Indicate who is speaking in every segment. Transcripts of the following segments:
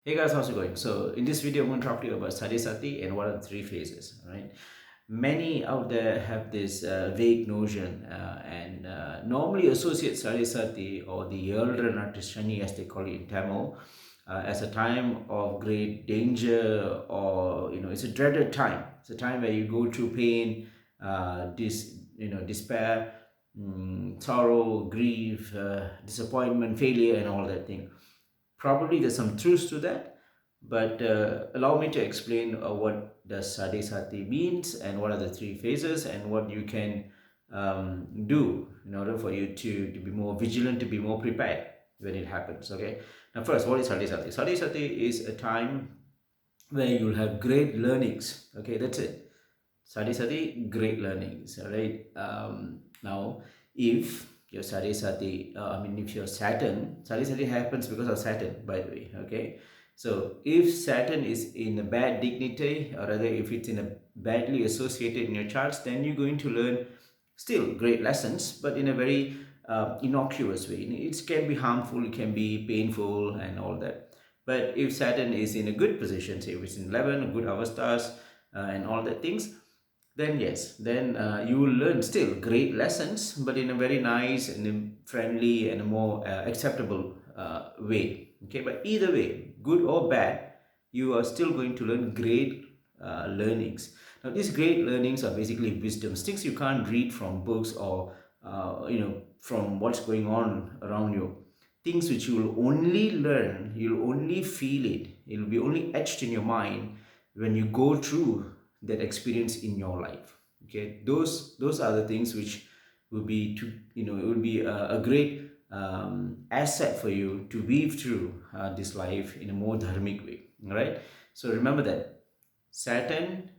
Speaker 1: Hey guys, how's it going? So in this video, I'm going to talk to you about Sati and what are the three phases, right? Many out there have this vague notion and normally associate Sati or the elder Natishani as they call it in Tamil as a time of great danger, or it's a dreaded time. It's a time where you go through pain, despair, sorrow, grief, disappointment, failure, and all that thing. Probably there's some truth to that, but allow me to explain what does Sati means and what are the three phases and what you can do in order for you to be more vigilant, to be more prepared when it happens. Okay. Now, first, what is Sati? Sati is a time where you'll have great learnings. Okay, that's it. Sati, great learnings. All right. Now, if your if your Sati happens because of Saturn, by the way. Okay. So, if Saturn is in a bad dignity, or rather, if it's in a badly associated in your charts, then you're going to learn still great lessons, but in a very innocuous way. It can be harmful, it can be painful, and all that. But if Saturn is in a good position, say if it's in 11, good avastas, and all that things, then yes, then you will learn still great lessons, but in a very nice and a friendly and a more acceptable way. Okay, but either way, good or bad, you are still going to learn great learnings. Now, these great learnings are basically wisdoms, things you can't read from books or from what's going on around you. Things which you will only learn, you'll only feel it. It'll be only etched in your mind when you go through that experience in your life. Okay, those are the things which will be it will be a great asset for you to weave through this life in a more dharmic way. All right. So remember that Saturn,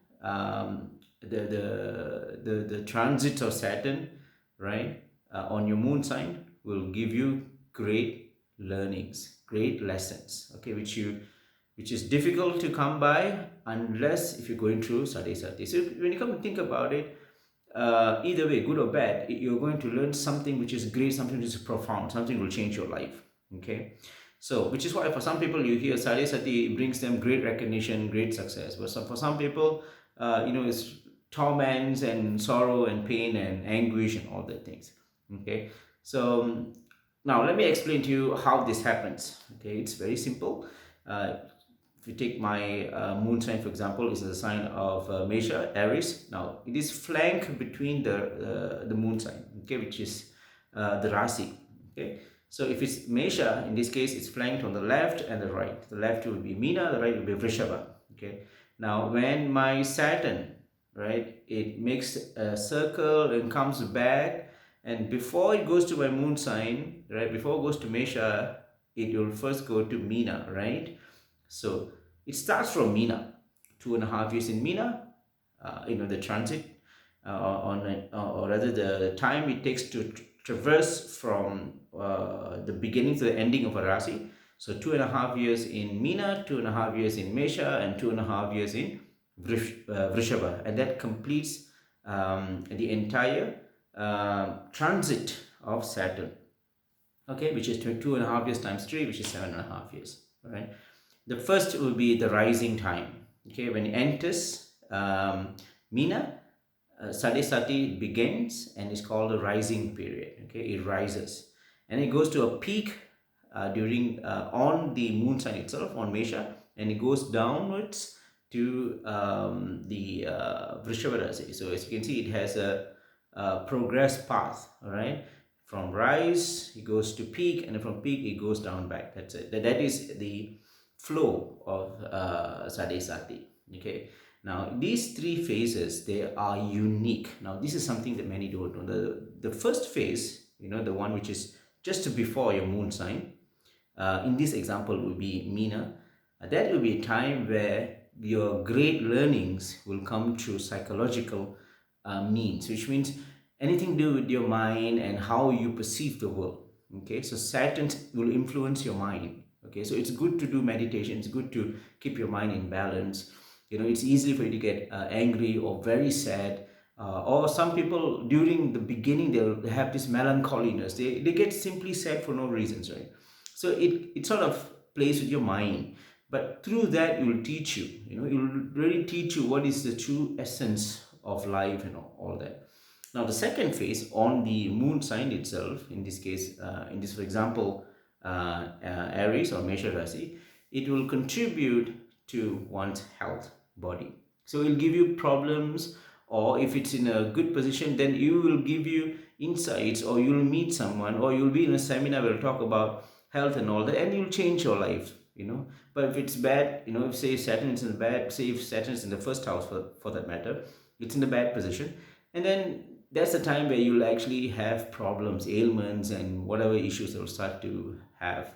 Speaker 1: the transits of Saturn, right, on your moon sign will give you great learnings, great lessons. Okay, which is difficult to come by unless if you're going through Sati. So when you come and think about it, either way, good or bad, you're going to learn something which is great, something which is profound, something will change your life. Okay, so which is why for some people you hear Sati brings them great recognition, great success, but for some people, it's torments and sorrow and pain and anguish and all that things. Okay, so now let me explain to you how this happens. Okay, it's very simple. uh, if you take my moon sign, for example, is a sign of Mesha, Aries. Now it is flanked between the moon sign, okay, which is the Rasi. Okay, so if it's Mesha, in this case, it's flanked on the left and the right. The left will be Meena, the right will be Vrishaba. Okay, now when my Saturn, right, it makes a circle and comes back, and before it goes to my moon sign, right, before it goes to Mesha, it will first go to Meena, right? So it starts from Meena, 2.5 years in Meena, the transit, or rather the time it takes to traverse from the beginning to the ending of a Rasi. So 2.5 years in Meena, 2.5 years in Mesha, and 2.5 years in Vrishaba. And that completes the entire transit of Saturn. Okay, which is 2.5 years times 3, which is 7.5 years. Right. The first will be the rising time. Okay, when it enters Meena, Sati begins and is called the rising period. Okay, it rises and it goes to a peak during on the moon sign itself on Mesha, and it goes downwards to the Vrishabha Rasi. So as you can see, it has a progress path. All right, from rise it goes to peak, and from peak it goes down back. That's it. That is the flow of Sati. Okay, now these three phases, they are unique. Now this is something that many don't know. The first phase, the one which is just before your moon sign, in this example will be Meena. That will be a time where your great learnings will come through psychological means, which means anything to do with your mind and how you perceive the world. Okay, so Saturn will influence your mind. Okay, so it's good to do meditation, it's good to keep your mind in balance. It's easy for you to get angry or very sad, or some people during the beginning they'll have this melancholiness. They get simply sad for no reasons, right? So it sort of plays with your mind. But through that, it will teach you, it will really teach you what is the true essence of life and all that. Now, the second phase on the moon sign itself, in this case, for example, Aries or Mesha Rasi, it will contribute to one's health, body. So it will give you problems, or if it's in a good position, then you will give you insights, or you'll meet someone, or you'll be in a seminar where we'll talk about health and all that, and you'll change your life, But if it's bad, if say Saturn is in the bad, say if Saturn is in the first house for that matter, it's in the bad position, and then that's the time where you'll actually have problems, ailments, and whatever issues you'll start to have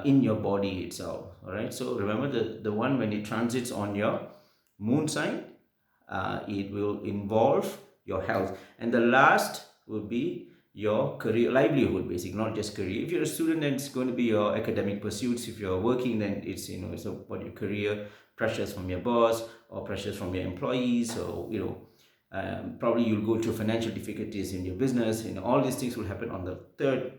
Speaker 1: in your body itself. All right. So remember, the one when it transits on your moon sign, it will involve your health, and the last will be your career, livelihood, basically, not just career. If you're a student, then it's going to be your academic pursuits. If you're working, then it's about your career, pressures from your boss or pressures from your employees, or probably you'll go through financial difficulties in your business. All these things will happen on the third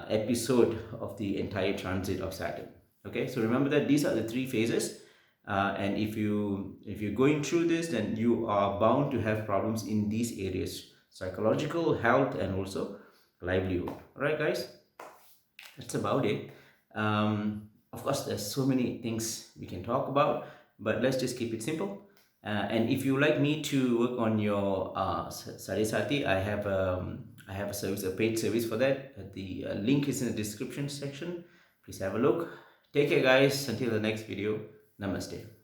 Speaker 1: episode of the entire transit of Saturn. Okay, so remember that these are the three phases, and if you're going through this, then you are bound to have problems in these areas: psychological, health, and also livelihood. All right, guys, that's about it. Of course, there's so many things we can talk about, but let's just keep it simple. And if you like me to work on your Sati, I have a service, a paid service for that. The link is in the description section. Please have a look. Take care, guys. Until the next video. Namaste.